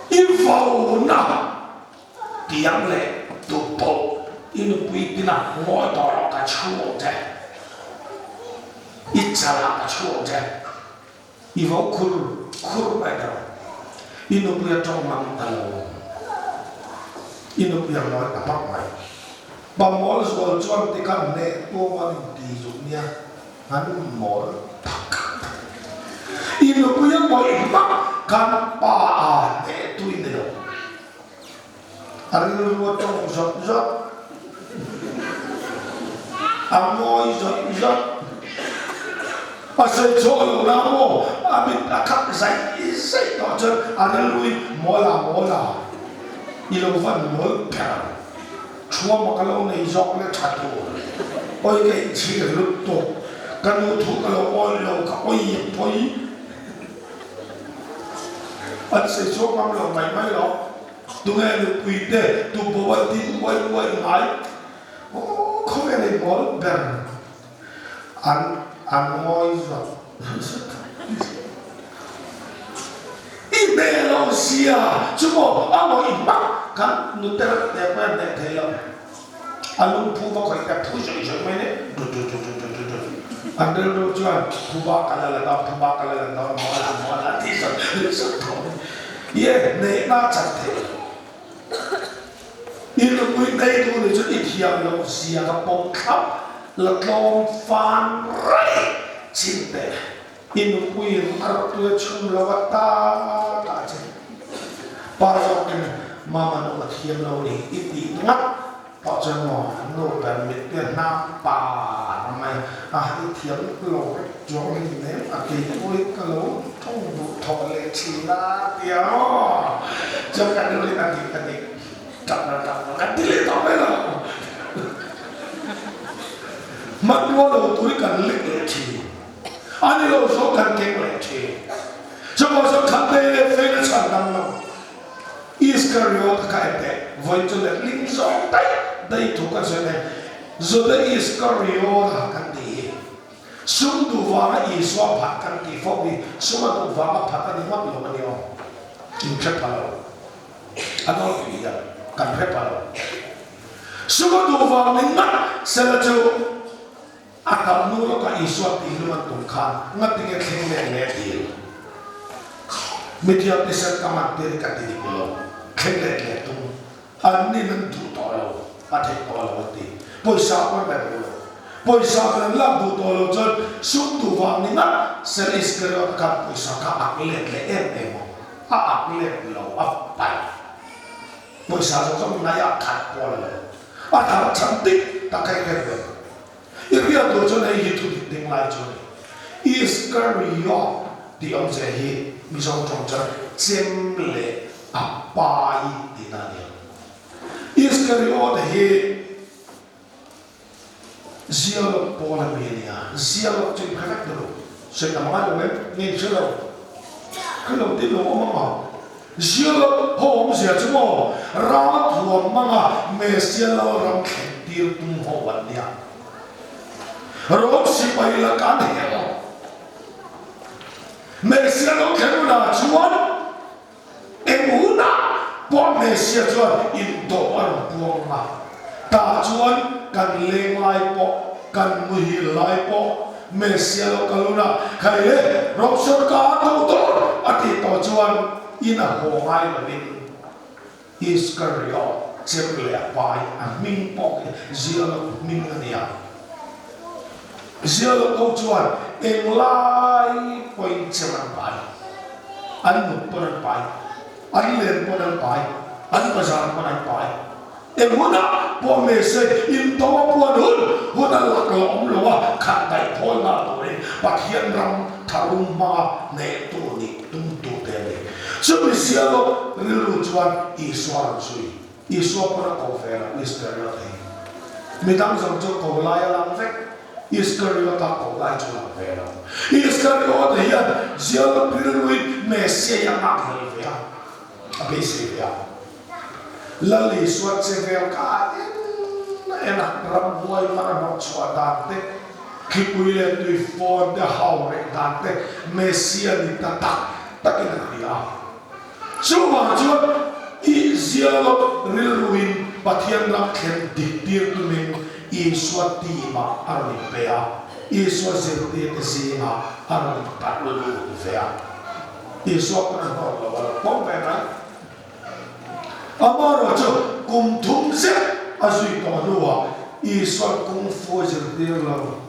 info na tiếng lệ tụ bộ inu bui pina ngồi đó là cả chuột thế ít ra là cả chuột thế ivo kuru kuru vậy đó inupuya trong mang talo inupuya nói cả bắc mày bà mỏ rồi cho thì các nè cô mà đi dùng nha hắn mỏ inupuya mọi bắc kan pa à nè tôi nè anh luôn trong giọt anh ngồi giọt pasal jauh lama, abis akak zai tak cer, ada lui mola, ilovan mol per, cuma makalau ni jauh le catu, oi ke ciri luto, kan luto kalau oi lo ka oi, pasal jauh malam mai lo, tungai lu puite, tu bawa tin oi ngai, oh kau ni mol per, anh ngồi rồi Indonesia cuma apa imak kan nuter apa nek thelo alung phuba khoi ta phu joi mene andel do chuan phuba kala la mola ti so to ye ne na chat the in lu pui dai tu le chu ithiam lo sia ka pom khap lật lom phan rai chim tệ in queen ở tuổi chung là ta cả chứ bao giờ cái mà nó là thiên lâu đi ít đi ngắt bao giờ nó cần biết Việt Nam bà mày ít thiên lâu cho mình nếm cái cuối cái lâu thông đủ thọ lệ chỉ là tiêu cho cái này là cái này chặt cái này tao mới là mặt nó là tuổi cần lịch chỉ, anh ấy số cần kinh lịch chỉ, cho bao giờ khắp đây phải là sản năng nào, Iscariot cái đấy, với cho nên linh rõ đây thuộc cái gì này, rồi đây Iscariot là cái gì, sum tu vàng là Isua phát cái gì, phổ đi, sum tu vàng là phát cái gì mất luôn mà nhiều, in phép vào, anh nói gì vậy, cần phép vào, sum tu vàng mình mất, sẽ là cho akal nu lo ka iswa ti lu man tum khan ngat ti ke thing le ti media te ser ka mat te ka ti ko thing le tum an ni nan tu to lo a the ko lo ti poisa ko ba lo poisa ka la bu to lo chon sum tu wa ni na ser is ke ro ka poisa ka ak le em mo a ak le lo a pai poisa so na ya khat ko lo a tha cham ti ta kai ke Iria tu cho này hitu đi tiếng lại cho này, Iscariot thì ông sẽ hi, mi song trong chân chiếm lệ apai đi na đi, Iscariot hi, zialo pola menia, zialo chơi perfect rồi, sẽ làm ngay rồi nghe chưa đâu, cái đầu tiên là ông mà zialo hôm sẽ chứ mà ra thuồng mà Messiah ram khen tiêu tung họ vấn đề rồi si bay là cả này Messiah nó kêu là chuan em muốn à bọn Messiah chuan in tổ ở buông mà ta chuan cần lên lại bộ cần mười lại bộ Messiah nó kêu là cái đấy rồi sơ cá đâu tốt à thì tổ chuan in ở hồ ngay là mình Iscariot chiếm lệ bài à minh bộ zialo minh cái này zialo câu chuan em lai point seven bài anh một point bài anh lên point bài anh bazar point bài em muốn à bộ mẹ sẽ in to bộ đơn muốn là lạc lõm lo khát đại thôi mà rồi bạc hiền ram tharum ma nè tu ni tung tu thế này so mình zialo rilu chuan Isua suy Isua pura câu về là Iscariot mình đang dùng cho câu lai làm việc Iscariot ta câu lại cho làm về đâu Iscariot thì zialo rilu Messiah yang nak về apa sih ya lali suat sevel ka enak ram boy mana nak suat dante kipuile tu phone de haure dante Messiah ni tatak takin dia semua jual zialo riluin patian nak ken ditir tu min Isua tima arni pea Isua zerti te singa arni patlu vea Isua ko na ho la pom pe na amaro cho kum thum se azui to nuwa Isua kung fu zir dir lo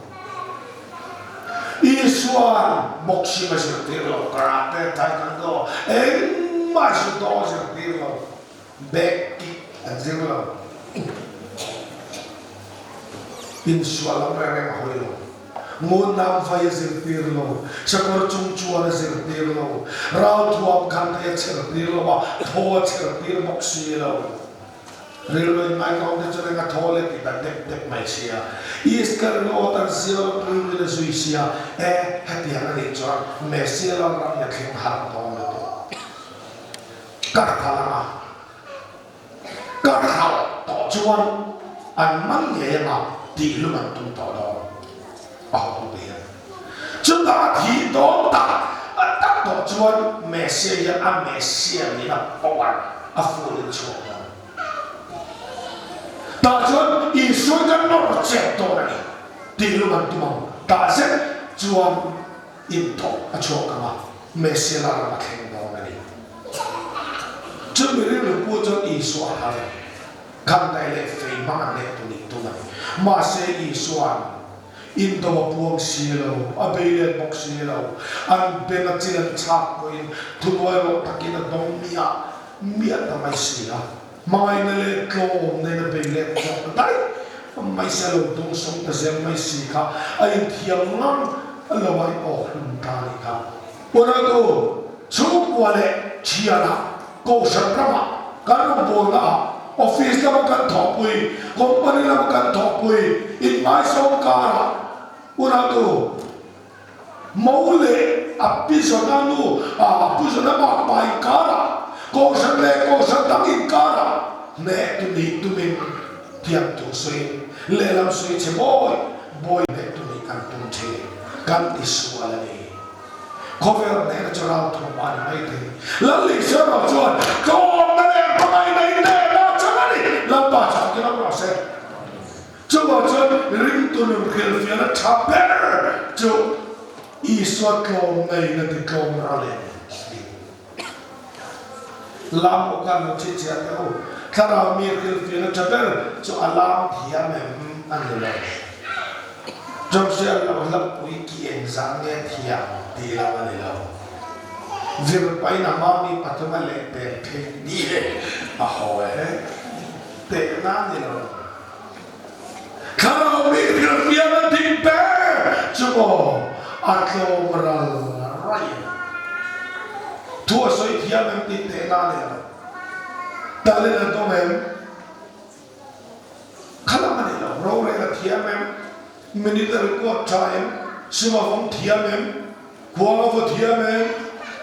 Isua boxi ma zir dir lo karate taekwondo ma zir do zir dir lo back kick zir lo Insua la mereng hoilo Munam faya zirtirlo, sakor chungchuan zirtirlo, rau tuam kanta zirtirlo, thoa zirtir moksilo. Rillo in my county to the toilet, that dep my share. East Carolina, zero privilege Suisia, happy nature, Messiah, and King Harton. Karkala, Karkala, Tochuan, and Mangema, the Luman to Todo. Bảo vệ chúng ta thì đó ta đó chuan Messia Messia ni na pawan afu le chuan ta chuan Isu kan no che to na ti lu man tu mong ta se chuan in to a chuan ka ma Messia la ma khen no na ni chu mi ri lu pu chuan Isu ha kan dai le fei ma le tu ni tu na ma se Isuan into a puang silo, a bayan box silo, and benatil and chap in to loyal takina dong mia the mysia. Mine let go, then a bayan die. Myself don't song the same my sika. I am here long, a lawai or Tanika. When I go, Chukwale, Chiana, go Shakrama, Karabona. Office na makan topui, company na makan topui, in my song kara, una tu, mole, apisonanu, apisonama by kara, kosan le kosan tangin kara, ne tu ni tu min, tiap tu sui, lelam sui che boy ne tu ni kan tu che, kan isuala ni. Cover ne chora tu mani mai te, lali chora chuan, ko na le pamai nei ne. Lapa chakki na bra se chuwa chuan ring tu nu khel fia na thaper chu Isua klom nei na ti klom ra le lam o kan chi chi ate o khara mi khel fia na thaper chu alam thia mem an le jom se la lap pui ki en sang ne thia ti la ma le lo vir pai na ma mi patama le pe pe ni a ho Te na ni lo. Karo mi fiana ting pe. Chubo atlo maral rai. Tua soi fiana ting te na ni lo. Dale na to mem. Kala mani lo. Ro re na thia mem. Minister ko time. Sima vom thia mem. Kuanga vo thia mem.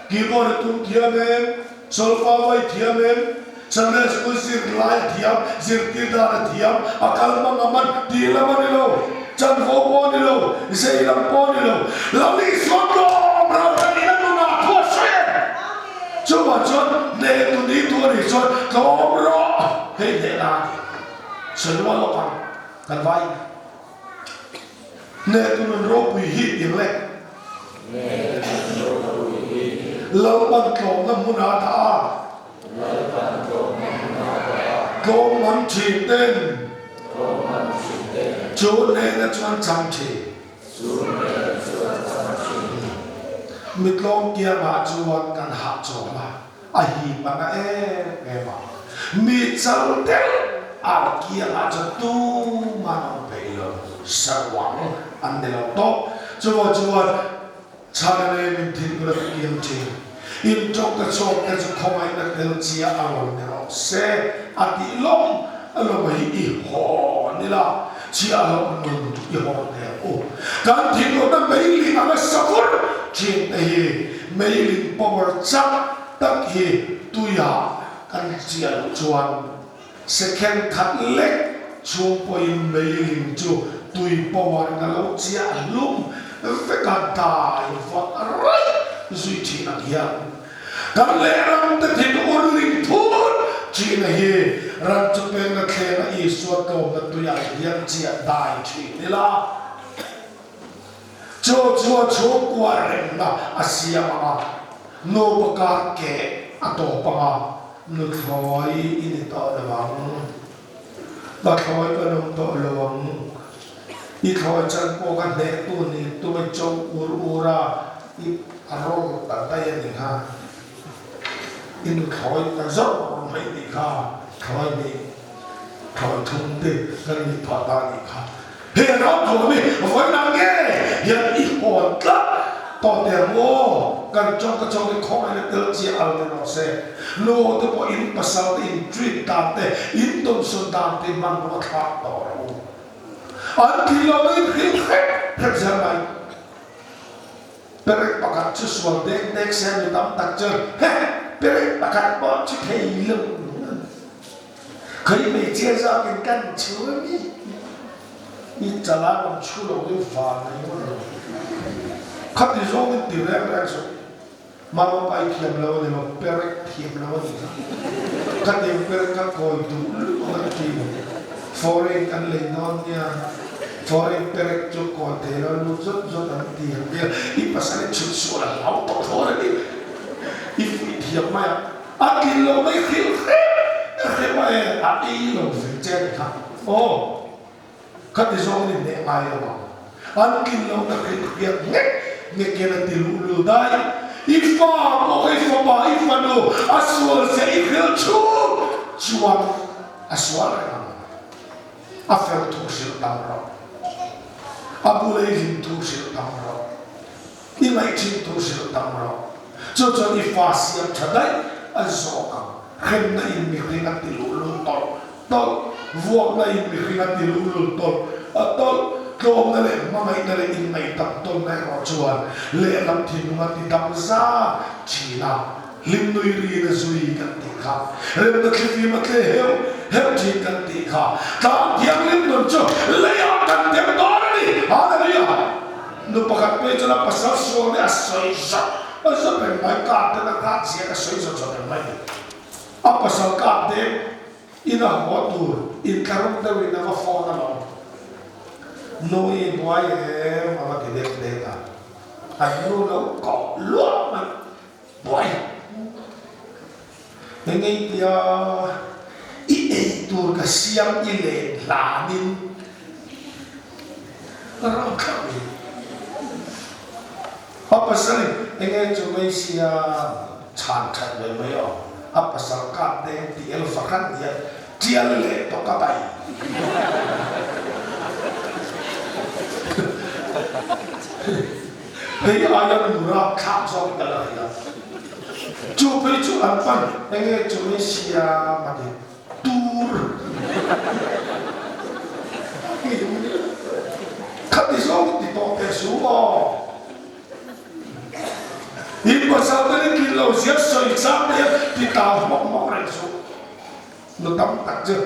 Kibor tum thia mem. Solfa vai thia mem. Sunday school zir lai thiam, zir tidara thiam, akal mangaman tila manilo, chan ho ponilo, zeilam ponilo, lali soto, brawani na nuna kuashe. Cuma cun ne tu ni tu ni cun komro, hei ne nani, semua lokan kan vai. Ne tu nun ropi hit yang lek. Lawan kau namun ada. Go man chi tên chú nên là chuan chăm chi mít lông kia mà chuan cần hạ chuan mà hi mà na nghe mà mít sao thế kia là cho tu mà nó bị rồi sợ quảng anh để làm tốt chuan cha nên mình tin cái kiếm chi in trong cái số cái số không ai được điều chia ăn nào sẽ ati long alo mai I ho ni la chia long nun I ho ne o kan thing lo na mai li anga safur chin te hi mai li power chak tak hi tu ya kan chia lo chuan second cut lek chu point mai li chu tui power na lo chia lum ve ka dai va rai zui chi na hian kan le ram te thing ur ling phun chi na hi ran chu pen na khe na Isua ko na tu ya hian chia dai chi ni la chu kwa ren na asia ma no baka ke ato pa nu thoi in to la wang ba thoi pa no to la wang i thoi chan po kan ne tu ni tu mai chong ura i aro ta ta ya ni ha in thoi ta zo mai ni ha thoi ni thoi thung de kan ni pa ta ni ha he na thoi mi voi na ge ya i hon ka to de mo kan chong ka chong ko ai te chi al de no se no te po in pasal in treat ta te in tom sun ta te man no tha to ro an ki lo ni khim khe sa mai perek pakat chu swal dek se ni tam tak che he perek pakat po chi thei lu khơi mày chia ra cái căn chứa đi trả lại bằng chú đầu cái phản này mà khắp thì giống cái điều này là sao mà bay kiếm lâu thì mà perek kiếm lâu thì khắp thì perek các coi đủ luôn thì foreign ăn lên non nha foreign perek cho coi thế là lúc rất ăn tiền kia ít mà sao chút số là lão tổ thôi đi ít thiệp mà ăn kinh lâu mấy khiêu thế mà ăn đi lâu phải chơi được không ô khắp thì giống như này ai đâu ăn kinh lâu là cái việc nghe kia là tiền lulu đây ifa mo ifa ba ifa no aswal se ikhil chuan aswal afel tu sil tamro abulay hin tu sil tamro imay chin tu sil tamro cho ifa siam chadai azoka khem na in mi khina tilulu tol vuak na in mi khina tilulu tol Kau na le mamay na le in may tapton na ko chuan le lam thin ma ti dam za china lim nui ri na zui kan ti kha rem na khli ma ke heu thi kan ti kha ta thiang lim non chu le ya kan te do ni hallelujah nu pakat pe chana pasal so ne asoi za asa pe mai ka te na ka sia ka soi zo cho mai a pasal ka te ina ho tu in karum da wi na ma fo na lo nuôi boy em mà cái đẹp đẹp à anh nuôi nó có lúa mà boy nên ngay thì ít tuổi cái xiêm ít lệ là nên nó không khác gì apa sih ngay chúng mình xia chán chán về mấy ở apa sih cái đẹp thì em phải khăn gì chia lệ to cả tay bây giờ ai đang mua khám xong cái là chú bây chú ăn pan anh ấy chú mới xia mà đi tour khắp đi xong thì to cái số mà nhưng mà sao tới cái kilo giết sợi sáng đấy thì tao mọc lại số nó tắm tắt chưa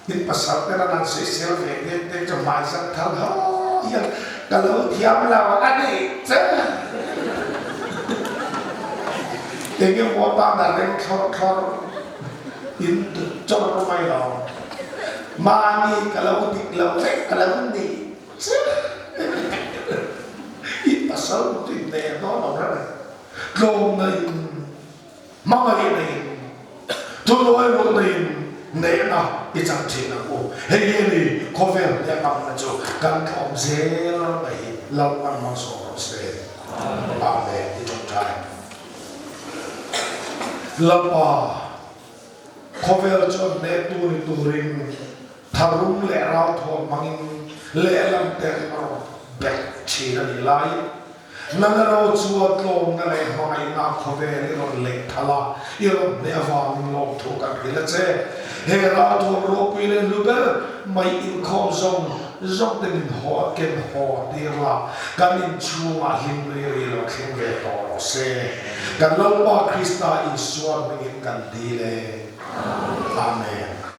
nhưng mà sao tới là đang xé về để cho mai sang thằng kalau tiap lawan adik, ini wabah dari kor itu coba rumah lo, mani kalau dikelawek kalau ni, itu pasal itu ini no orang, kau ni, mama ini, tuan ni. Nên là cái trang trí là cô hay đi có vẻ là cầm là chỗ cầm cầm dễ nó bị lâu ăn mà số sẽ bảo vệ cái trong trái lâu có vẻ cho nên tu rin tharum lẽ rau thọ mang lẽ làm tên nó bẹt chỉ là đi lại nang rau chuột lông nang lại mai na có vẻ nó lệ thala yêu nè vàng lông thu cả cái là thế he ra thua ro pi le luber mai in khom zong ten ho ken ho ti la kan in chu ma him ri lo khen ve to se kan lo pa krista in suan in kan ti le amen